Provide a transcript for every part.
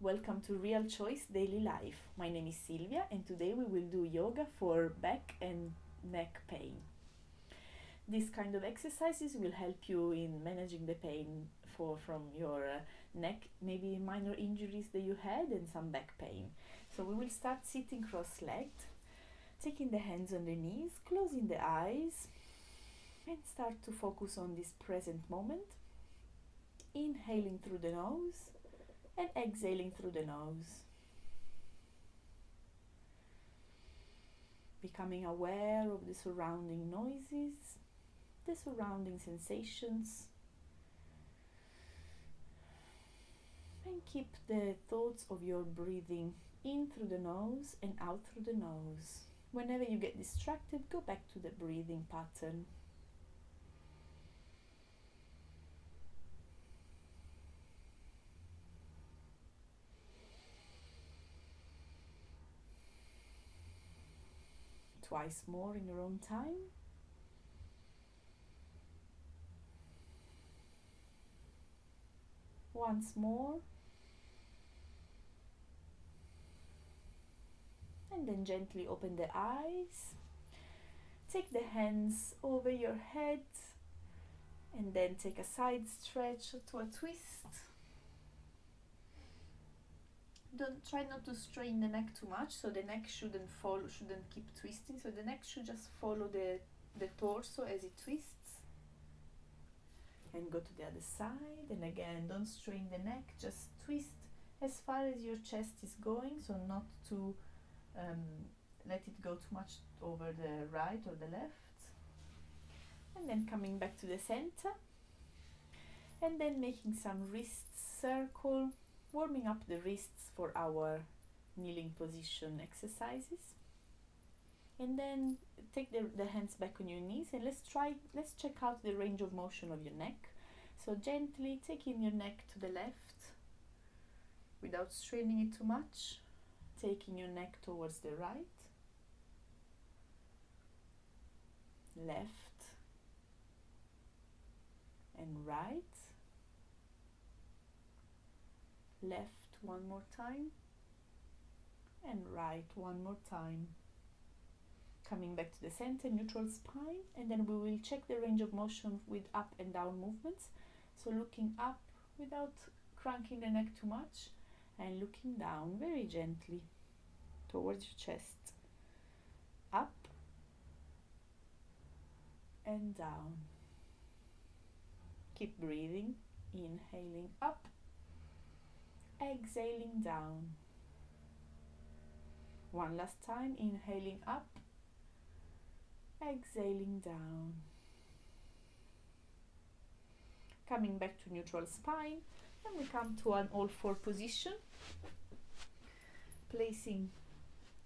Welcome to Real Choice Daily Life. My name is Silvia and today we will do yoga for back and neck pain. These kind of exercises will help you in managing the pain from your neck, maybe minor injuries that you had and some back pain. So we will start sitting cross-legged, taking the hands on the knees, closing the eyes and start to focus on this present moment. Inhaling through the nose and exhaling through the nose. Becoming aware of the surrounding noises, the surrounding sensations, and keep the thoughts of your breathing in through the nose and out through the nose. Whenever you get distracted, go back to the breathing pattern. Twice more in your own time. Once more. And then gently open the eyes. Take the hands over your head and then take a side stretch to a twist. Don't try not to strain the neck too much, so the neck shouldn't keep twisting, so the neck should just follow the torso as it twists. And go to the other side, and again, don't strain the neck, just twist as far as your chest is going, so not to let it go too much over the right or the left. And then coming back to the center, and then making some wrists circle, warming up the wrists for our kneeling position exercises. And then take the hands back on your knees and let's check out the range of motion of your neck. So gently taking your neck to the left without straining it too much, taking your neck towards the right, left and right, left one more time and right one more time. Coming back to the center, neutral spine, and then we will check the range of motion with up and down movements. So looking up without cranking the neck too much and looking down very gently towards your chest. Up and down. Keep breathing, inhaling up, exhaling down. One last time, inhaling up, exhaling down. Coming back to neutral spine, and we come to an all-four position, placing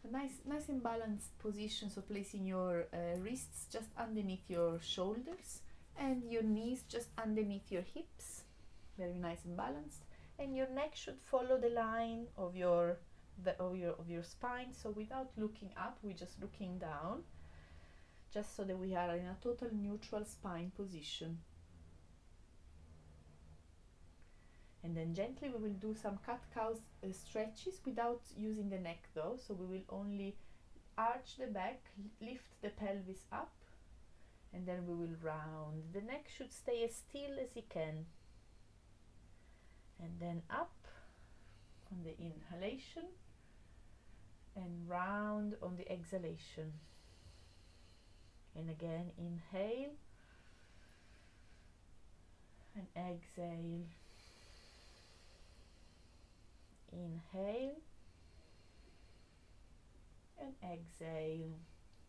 a nice and balanced position, so placing your wrists just underneath your shoulders and your knees just underneath your hips, very nice and balanced. And your neck should follow the line of your spine, so without looking up, we're just looking down, just so that we are in a total neutral spine position. And then gently we will do some cat-cow stretches without using the neck though, so we will only arch the back, lift the pelvis up, and then we will round. The neck should stay as still as it can. And then up on the inhalation and round on the exhalation. And again, inhale and exhale. Inhale and exhale.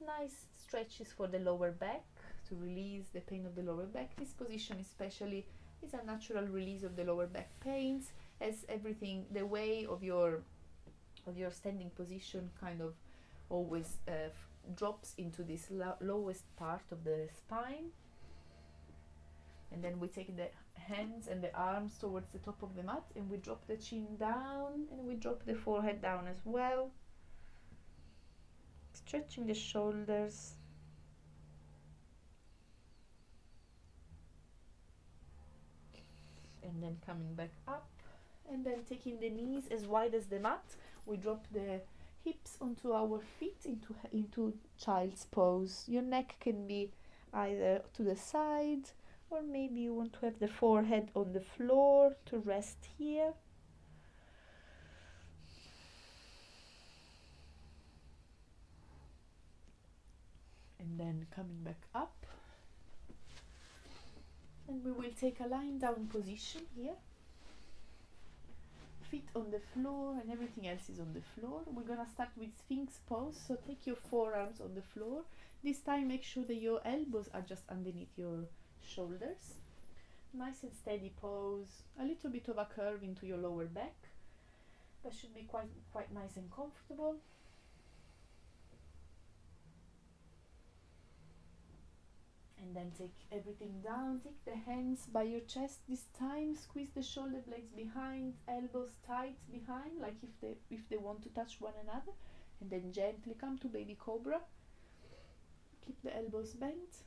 Nice stretches for the lower back to release the pain of the lower back. This position especially is a natural release of the lower back pains, as everything, the way of your standing position kind of always drops into this lowest part of the spine. And then we take the hands and the arms towards the top of the mat, and we drop the chin down and we drop the forehead down as well, stretching the shoulders. And then coming back up And then taking the knees as wide as the mat, we drop the hips onto our feet into child's pose. Your neck can be either to the side, or maybe you want to have the forehead on the floor to rest here. And then coming back up. And we will take a lying down position here. Feet on the floor and everything else is on the floor. We're gonna start with Sphinx pose, so take your forearms on the floor. This time make sure that your elbows are just underneath your shoulders. Nice and steady pose, a little bit of a curve into your lower back. That should be quite nice and comfortable. And then take everything down, take the hands by your chest this time, squeeze the shoulder blades behind, elbows tight behind, like if they want to touch one another, and then gently come to baby cobra. Keep the elbows bent,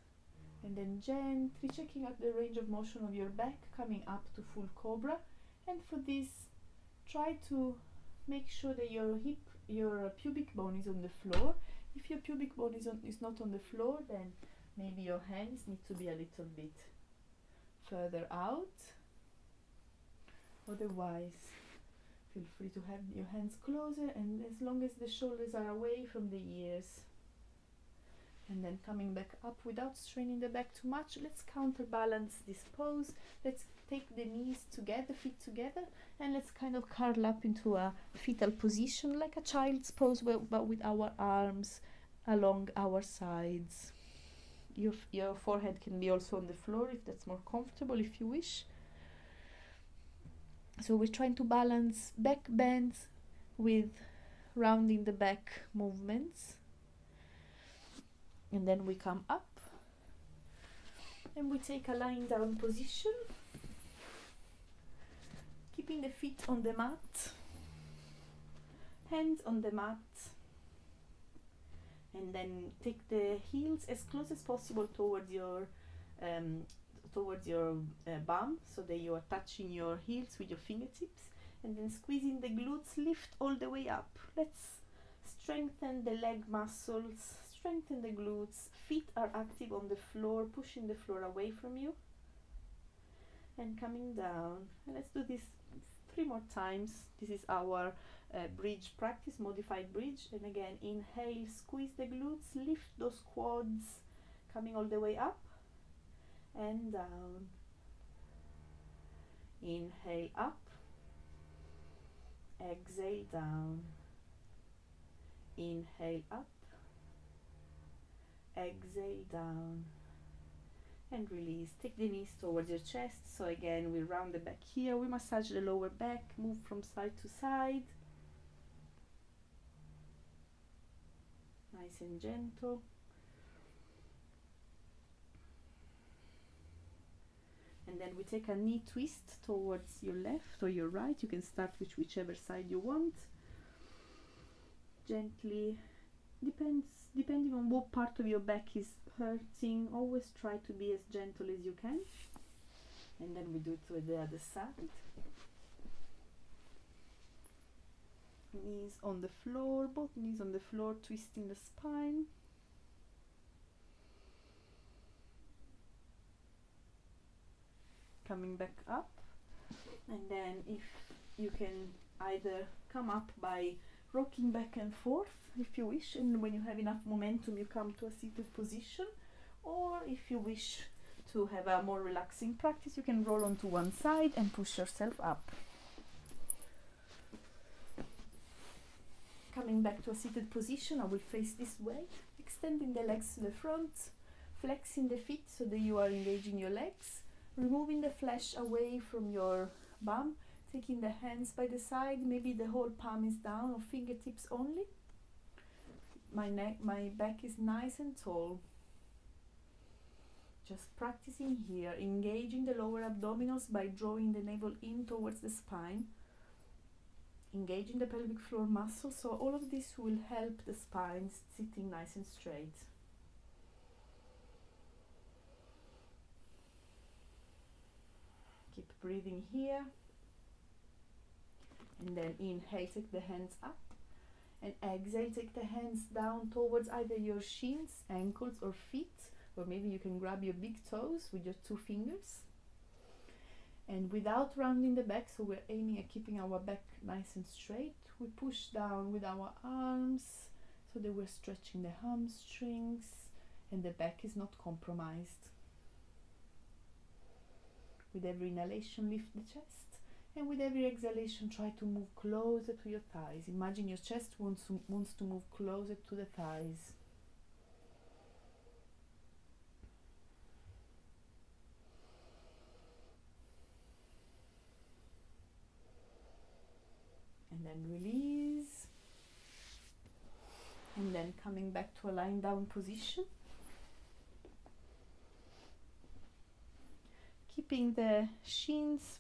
and then gently checking out the range of motion of your back, coming up to full cobra. And for this, try to make sure that your pubic bone is on the floor. If your pubic bone is not on the floor, then maybe your hands need to be a little bit further out. Otherwise, feel free to have your hands closer, and as long as the shoulders are away from the ears. And then coming back up without straining the back too much. Let's counterbalance this pose. Let's take the knees together, feet together, and let's kind of curl up into a fetal position, like a child's pose, but with our arms along our sides. Your forehead can be also on the floor if that's more comfortable, if you wish. So we're trying to balance back bends with rounding the back movements. And then we come up and we take a lying down position, keeping the feet on the mat, hands on the mat. And then take the heels as close as possible towards your bum, so that you are touching your heels with your fingertips, and then squeezing the glutes, lift all the way up. Let's strengthen the leg muscles, strengthen the glutes. Feet are active on the floor, pushing the floor away from you, and coming down. And let's do this 3 more times. This is our bridge practice, modified bridge. And again, inhale, squeeze the glutes, lift those quads, coming all the way up and down. Inhale up, exhale down. Inhale up, exhale down, and release. Take the knees towards your chest. So again, we round the back here, we massage the lower back, move from side to side, nice and gentle. And then we take a knee twist towards your left or your right. You can start with whichever side you want. Gently, depending on what part of your back is hurting, always try to be as gentle as you can. And then we do it to the other side. Knees on the floor, both knees on the floor, twisting the spine. Coming back up, and then if you can either come up by rocking back and forth if you wish, and when you have enough momentum you come to a seated position, or if you wish to have a more relaxing practice, you can roll onto one side and push yourself up. Coming back to a seated position, I will face this way, extending the legs to the front, flexing the feet so that you are engaging your legs, removing the flesh away from your bum, taking the hands by the side, maybe the whole palm is down or fingertips only. My back is nice and tall. Just practicing here, engaging the lower abdominals by drawing the navel in towards the spine, engaging the pelvic floor muscles, so all of this will help the spine sitting nice and straight. Keep breathing here. And then inhale, take the hands up. And exhale, take the hands down towards either your shins, ankles or feet, or maybe you can grab your big toes with your 2 fingers. And without rounding the back, so we're aiming at keeping our back nice and straight, we push down with our arms so that we're stretching the hamstrings and the back is not compromised. With every inhalation, lift the chest, and with every exhalation, try to move closer to your thighs. Imagine your chest wants to move closer to the thighs. And then release. And then coming back to a lying down position. Keeping the shins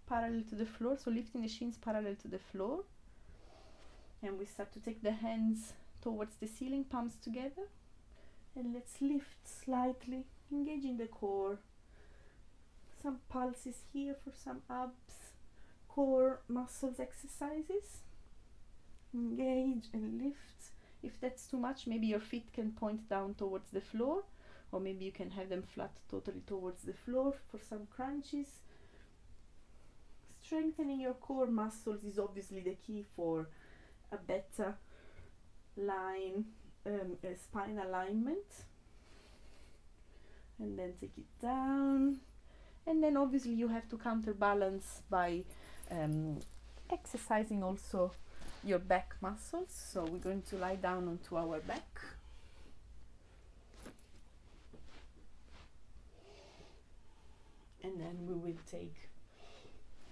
parallel to the floor, so lifting the shins parallel to the floor. And we start to take the hands towards the ceiling, palms together. And let's lift slightly, engaging the core. Some pulses here for some abs, core muscles exercises. Engage and lift. If that's too much, maybe your feet can point down towards the floor, or maybe you can have them flat totally towards the floor for some crunches. Strengthening your core muscles is obviously the key for a better spine alignment. And then take it down. And then obviously you have to counterbalance by exercising also your back muscles. So we're going to lie down onto our back. And then we will take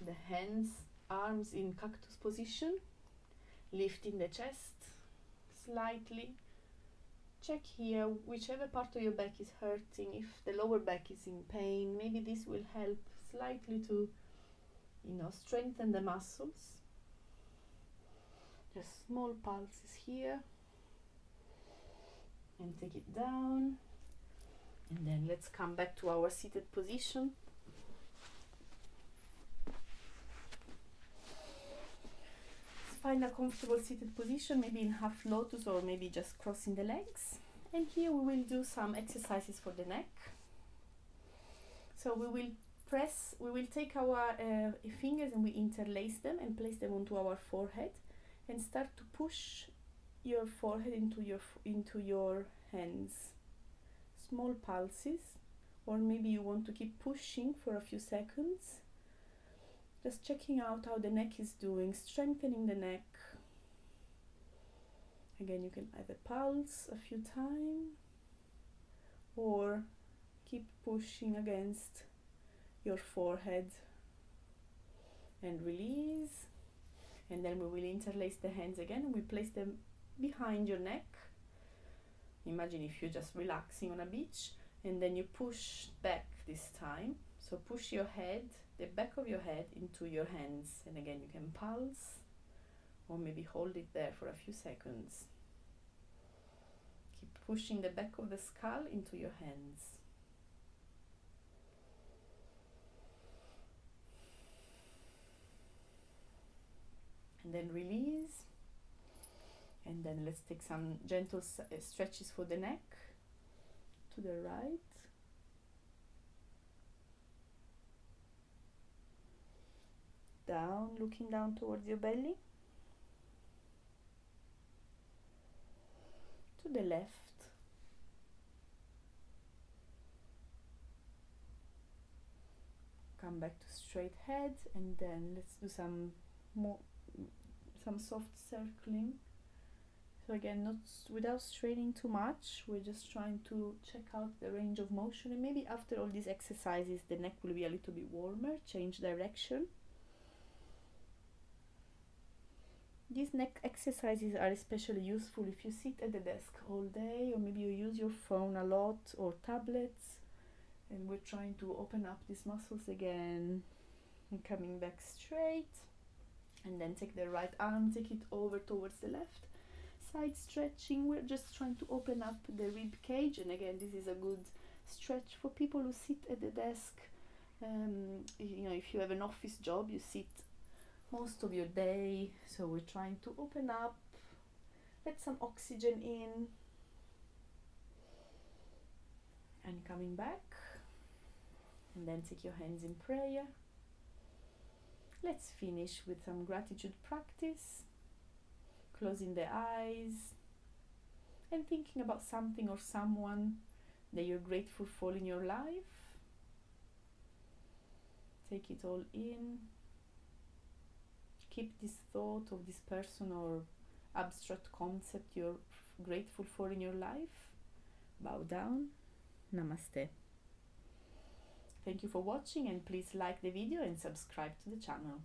the hands, arms in cactus position, lifting the chest slightly. Check here whichever part of your back is hurting. If the lower back is in pain, maybe this will help slightly to, strengthen the muscles. Just small pulses here. And take it down. And then let's come back to our seated position. Find a comfortable seated position, maybe in half lotus or maybe just crossing the legs. And here we will do some exercises for the neck. So we will take our fingers and we interlace them and place them onto our forehead and start to push your forehead into your hands. Small pulses, or maybe you want to keep pushing for a few seconds. Just checking out how the neck is doing, strengthening the neck. Again, you can either pulse a few times or keep pushing against your forehead and release. And then we will interlace the hands again and we place them behind your neck. Imagine if you're just relaxing on a beach, and then you push back this time. So push your head, the back of your head, into your hands. And again, you can pulse or maybe hold it there for a few seconds. Keep pushing the back of the skull into your hands. And then release. And then let's take some gentle stretches for the neck. To the right. Down, looking down towards your belly. To the left. Come back to straight head, and then let's do some soft circling. So again, not without straining too much. We're just trying to check out the range of motion, and maybe after all these exercises the neck will be a little bit warmer. Change direction. These neck exercises are especially useful if you sit at the desk all day, or maybe you use your phone a lot or tablets, and we're trying to open up these muscles again. And coming back straight, and then take the right arm, take it over towards the left. Side stretching, we're just trying to open up the rib cage, and again this is a good stretch for people who sit at the desk. If you have an office job, you sit most of your day. So we're trying to open up, let some oxygen in, and coming back. And then take your hands in prayer. Let's finish with some gratitude practice, closing the eyes and thinking about something or someone that you're grateful for in your life. Take it all in. Keep this thought of this person or abstract concept you're grateful for in your life. Bow down. Namaste. Thank you for watching, and please like the video and subscribe to the channel.